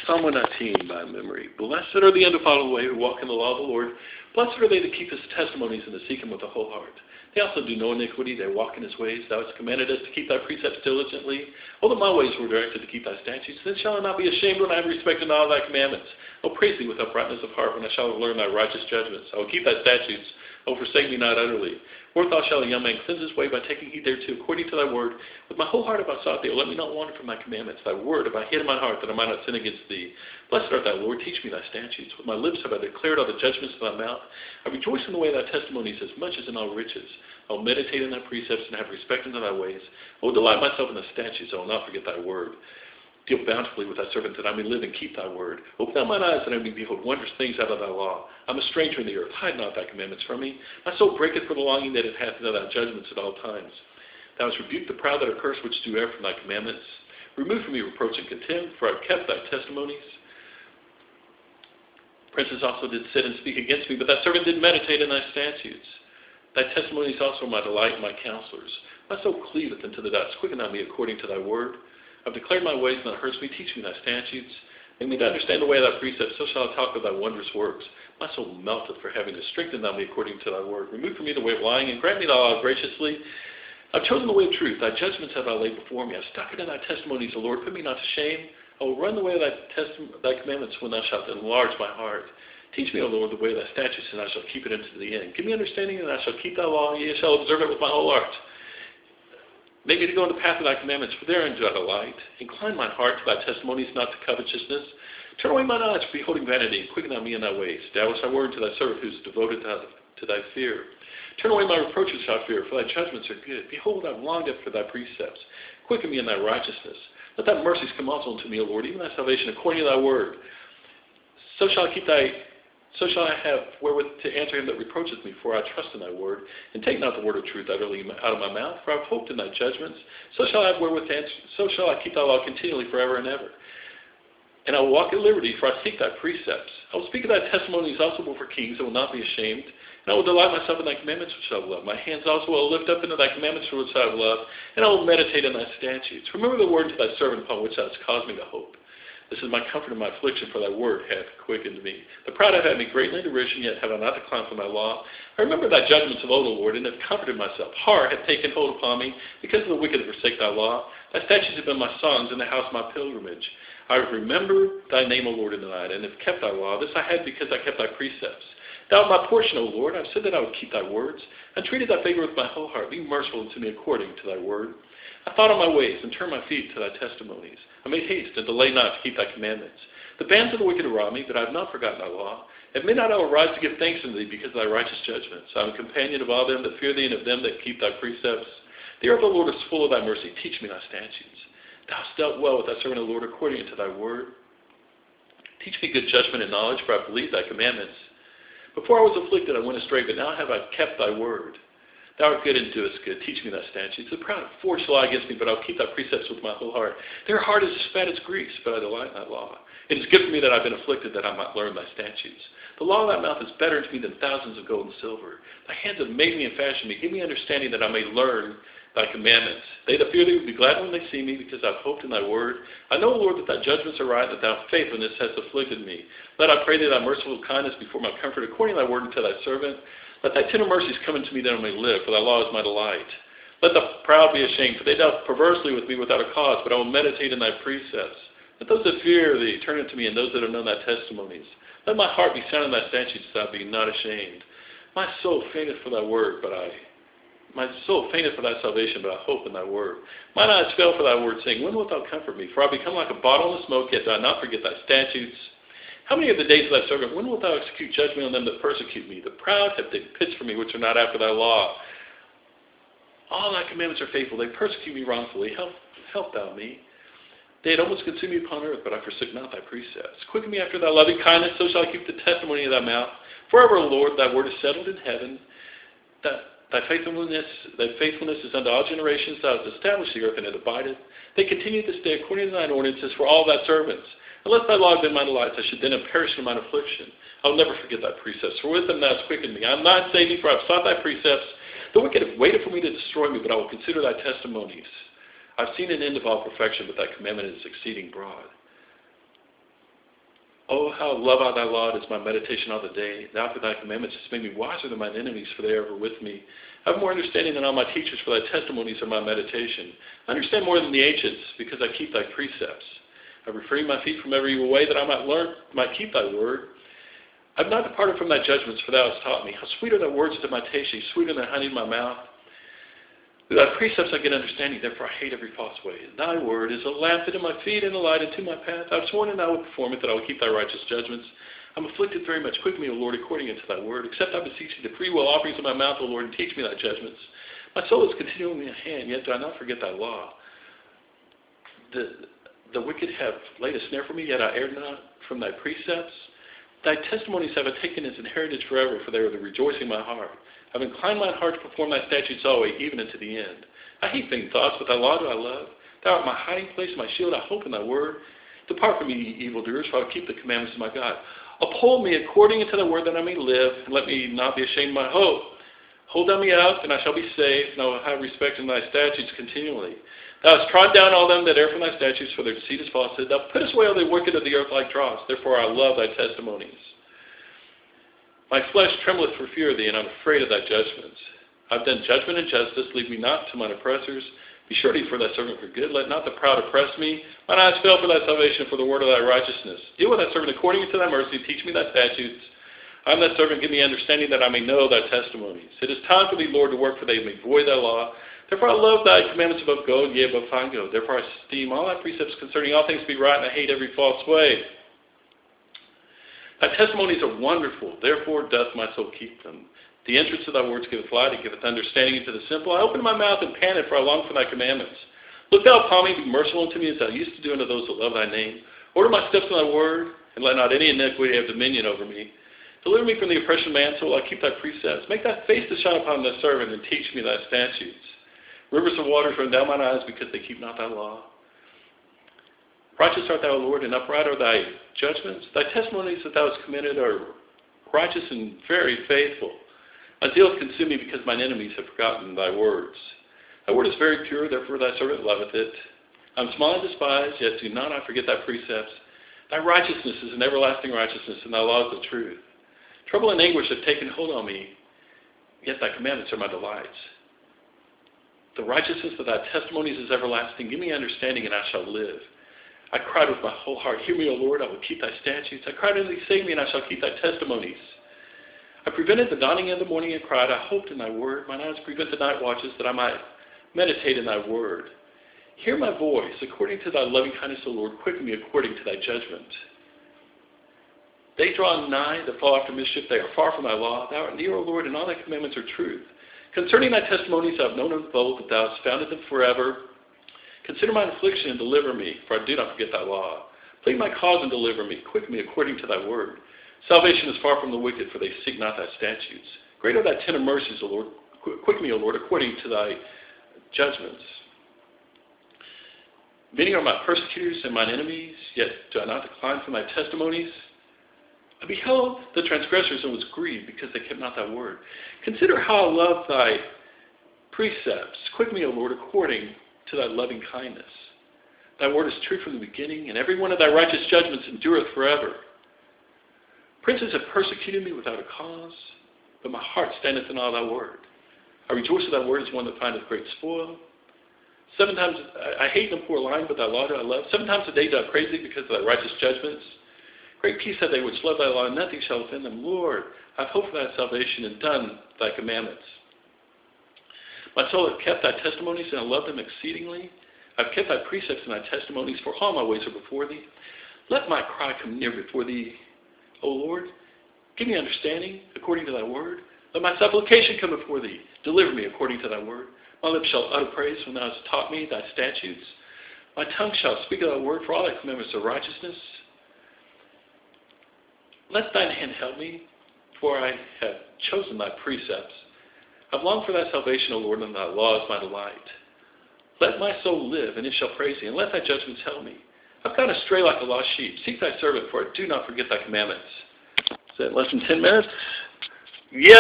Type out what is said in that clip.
Psalm 119 by memory. Blessed are the undefiled way who walk in the law of the Lord. Blessed are they that keep his testimonies and that seek him with a whole heart. They also do no iniquity. They walk in his ways. Thou hast commanded us to keep thy precepts diligently. Oh, that my ways were directed to keep thy statutes. Then shall I not be ashamed when I have respect in all thy commandments. I will praise thee with uprightness of heart when I shall learn thy righteous judgments. I will keep thy statutes. O forsake me not utterly. Wherewithal shall a young man cleanse his way by taking heed thereto, according to thy word. With my whole heart have I sought thee. O let me not wander from thy commandments. Thy word have I hid in my heart, that I might not sin against thee. Blessed art thou, Lord. Teach me thy statutes. With my lips have I declared all the judgments of thy mouth. I rejoice in the way of thy testimonies as much as in all riches. I will meditate in thy precepts and have respect unto thy ways. I will delight myself in thy statutes. I will not forget thy word. Deal bountifully with thy servant, that I may live and keep thy word. Open thou mine eyes, that I may behold wondrous things out of thy law. I am a stranger in the earth. Hide not thy commandments from me. My soul breaketh for the longing that it hath unto thy judgments at all times. Thou hast rebuked the proud that are cursed, which do err from thy commandments. Remove from me reproach and contempt, for I have kept thy testimonies. Princes also did sit and speak against me, but thy servant did meditate in thy statutes. Thy testimonies also are my delight and my counselors. My soul cleaveth unto the dust. Quicken thou me according to thy word. I have declared my ways, and thou heardest me. Teach me thy statutes. Make me to understand the way of thy precepts. So shall I talk of thy wondrous works. My soul melteth for heaviness. Strengthen thou me according to thy word. Remove from me the way of lying, and grant me thy law graciously. I have chosen the way of truth. Thy judgments have thou laid before me. I have stuck it in thy testimonies, O Lord. Put me not to shame. I will run the way of thy commandments when thou shalt enlarge my heart. Teach me, O Lord, the way of thy statutes, and I shall keep it unto the end. Give me understanding, and I shall keep thy law, yea, I shall observe it with my whole heart. Make me to go in the path of thy commandments, for therein do I delight. Incline mine heart to thy testimonies, not to covetousness. Turn away mine eyes from beholding vanity, and quicken thou me in thy ways. Establish thy word to thy servant who is devoted to thy fear. Turn away my reproaches without fear, for thy judgments are good. Behold, I have longed after thy precepts. Quicken me in thy righteousness. Let thy mercies come also unto me, O Lord, even thy salvation, according to thy word. So shall I have wherewith to answer him that reproacheth me, for I trust in thy word. And take not the word of truth utterly out of my mouth, for I have hoped in thy judgments. So shall I have wherewith to answer, so shall I keep thy law continually forever and ever. And I will walk at liberty, for I seek thy precepts. I will speak of thy testimonies also before kings. I will not be ashamed. And I will delight myself in thy commandments which I have loved. My hands also will lift up into thy commandments which I have loved, and I will meditate in thy statutes. Remember the word to thy servant upon which thou hast caused me to hope. This is my comfort in my affliction, for thy word hath quickened me. The proud have had me greatly in derision, yet have I not declined from thy law. I remember thy judgments of old, O Lord, and have comforted myself. Horror hath taken hold upon me, because of the wicked that forsake thy law. Thy statutes have been my songs, in the house of my pilgrimage. I have remembered thy name, O Lord, in the night, and have kept thy law. This I had because I kept thy precepts. Thou art my portion, O Lord. I have said that I would keep thy words. I treated thy favor with my whole heart. Be merciful unto me according to thy word. I thought on my ways, and turned my feet to thy testimonies. I made haste, and delayed not to keep thy commandments. The bands of the wicked around me, but I have not forgotten thy law. At midnight I will rise to give thanks unto thee because of thy righteous judgments. I am a companion of all them that fear thee, and of them that keep thy precepts. The earth, O Lord, is full of thy mercy. Teach me thy statutes. Thou hast dealt well with thy servant, O Lord, according to thy word. Teach me good judgment and knowledge, for I believe thy commandments. Before I was afflicted, I went astray, but now have I kept thy word. Thou art good and doest good. Teach me thy statutes. The proud forge lie against me, but I will keep thy precepts with my whole heart. Their heart is as fat as grease, but I delight in thy law. It is good for me that I have been afflicted, that I might learn thy statutes. The law of thy mouth is better to me than thousands of gold and silver. Thy hands have made me and fashioned me. Give me understanding that I may learn thy commandments. They that fear thee will be glad when they see me, because I have hoped in thy word. I know, Lord, that thy judgments are right, that thy faithfulness has afflicted me. Let I pray thee thy merciful kindness before my comfort, according to thy word unto thy servant. Let thy tender mercies come unto me that I may live, for thy law is my delight. Let the proud be ashamed, for they dealt perversely with me without a cause, but I will meditate in thy precepts. Let those that fear thee turn unto me, and those that have known thy testimonies. Let my heart be sound in thy statutes, that I be not ashamed. My soul fainteth for thy word, my soul fainteth for thy salvation, but I hope in thy word. Mine eyes fail for thy word, saying, when wilt thou comfort me? For I become like a bottle in the smoke, yet do I not forget thy statutes. How many of the days of thy servant, when wilt thou execute judgment on them that persecute me? The proud have digged pits for me, which are not after thy law. All thy commandments are faithful. They persecute me wrongfully. Help thou me. They had almost consumed me upon earth, but I forsook not thy precepts. Quicken me after thy loving kindness, so shall I keep the testimony of thy mouth. Forever, O Lord, thy word is settled in heaven. Thy faithfulness is unto all generations. Thou hast established the earth, and it abideth. They continue this day according to thine ordinances for all thy servants. Unless thy law had been my delights, I should then have perished in mine affliction. I will never forget thy precepts, for with them thou hast quickened me. I am not saving, for I have sought thy precepts. The wicked have waited for me to destroy me, but I will consider thy testimonies. I have seen an end of all perfection, but thy commandment is exceeding broad. Oh, how love I thy law, is my meditation all the day. Thou through thy commandments hast made me wiser than mine enemies, for they are ever with me. I have more understanding than all my teachers, for thy testimonies are my meditation. I understand more than the ancients, because I keep thy precepts. I refrain my feet from every evil way, that I might keep thy word. I have not departed from thy judgments, for thou hast taught me. How sweet are thy words to my taste, sweeter than honey in my mouth. Through thy precepts I get understanding, therefore I hate every false way. Thy word is a lamp unto my feet and a light unto my path. I have sworn and I will perform it, that I will keep thy righteous judgments. I am afflicted very much. Quicken me, O Lord, according unto thy word. Accept, I beseech thee, the free will offerings of my mouth, O Lord, and teach me thy judgments. My soul is continually in hand, yet do I not forget thy law. The wicked have laid a snare for me, yet I erred not from thy precepts. Thy testimonies have I taken as an heritage forever, for they are the rejoicing of my heart. I have inclined mine heart to perform thy statutes always, even unto the end. I hate vain thoughts, but thy law do I love. Thou art my hiding place, my shield, I hope in thy word. Depart from me, ye evildoers, for I will keep the commandments of my God. Uphold me according unto thy word, that I may live, and let me not be ashamed of my hope. Hold thou me up, and I shall be safe, and I will have respect in thy statutes continually. Thou hast trod down all them that err from thy statutes, for their deceit is falsehood. Thou puttest away all the wicked of the earth like dross. Therefore I love thy testimonies. My flesh trembleth for fear of thee, and I am afraid of thy judgments. I have done judgment and justice. Leave me not to mine oppressors. Be surety for thy servant for good. Let not the proud oppress me. Mine eyes fail for thy salvation, for the word of thy righteousness. Deal with thy servant according to thy mercy. Teach me thy statutes. I am thy servant. Give me understanding, that I may know thy testimonies. It is time for thee, Lord, to work, for they may void thy law. Therefore I love thy commandments above gold, yea, above fine gold. Therefore I esteem all thy precepts concerning all things to be right, and I hate every false way. Thy testimonies are wonderful, therefore doth my soul keep them. The entrance of thy words giveth light, it giveth understanding unto the simple. I opened my mouth and panted, for I long for thy commandments. Look thou upon me, be merciful unto me, as thou used to do unto those that love thy name. Order my steps in thy word, and let not any iniquity have dominion over me. Deliver me from the oppression of man, so will I keep thy precepts. Make thy face to shine upon thy servant, and teach me thy statutes. Rivers of waters run down mine eyes, because they keep not thy law. Righteous art thou, Lord, and upright are thy judgments. Thy testimonies that thou hast committed are righteous and very faithful. My zeal hath consumed me, because mine enemies have forgotten thy words. Thy word is very pure, therefore thy servant loveth it. I am small and despised, yet do not I forget thy precepts. Thy righteousness is an everlasting righteousness, and thy laws the truth. Trouble and anguish have taken hold on me, yet thy commandments are my delights. The righteousness of thy testimonies is everlasting. Give me understanding, and I shall live. I cried with my whole heart, hear me, O Lord, I will keep thy statutes. I cried unto thee, save me, and I shall keep thy testimonies. I prevented the dawning of the morning and cried, I hoped in thy word. Mine eyes prevent the night watches, that I might meditate in thy word. Hear my voice, according to thy loving kindness, O Lord, quicken me according to thy judgment. They draw nigh that fall after mischief, they are far from thy law. Thou art near, O Lord, and all thy commandments are truth. Concerning thy testimonies I have known of old, that thou hast founded them forever. Consider mine affliction and deliver me, for I do not forget thy law. Plead my cause and deliver me. Quicken me according to thy word. Salvation is far from the wicked, for they seek not thy statutes. Great are thy tender mercies, O Lord. Quicken me, O Lord, according to thy judgments. Many are my persecutors and mine enemies, yet do I not decline from thy testimonies. I beheld the transgressors and was grieved, because they kept not thy word. Consider how I love thy precepts. Quicken me, O Lord, according to thy loving kindness. Thy word is true from the beginning, and every one of thy righteous judgments endureth forever. Princes have persecuted me without a cause, but my heart standeth in all thy word. I rejoice at thy word as one that findeth great spoil. 7 times I hate no poor lying, but thy law do I love. 7 times a day do I praise thee, because of thy righteous judgments. Great peace have they which love thy law, and nothing shall offend them. Lord, I have hoped for thy salvation, and done thy commandments. My soul hath kept thy testimonies, and I love them exceedingly. I have kept thy precepts and thy testimonies, for all my ways are before thee. Let my cry come near before thee, O Lord. Give me understanding according to thy word. Let my supplication come before thee. Deliver me according to thy word. My lips shall utter praise when thou hast taught me thy statutes. My tongue shall speak of thy word, for all thy commandments are righteousness. Let thine hand help me, for I have chosen thy precepts. I have longed for thy salvation, O Lord, and thy law is my delight. Let my soul live, and it shall praise thee, and let thy judgments help me. I've gone astray like a lost sheep. Seek thy servant, for I do not forget thy commandments. Is that less than 10 minutes? Yes.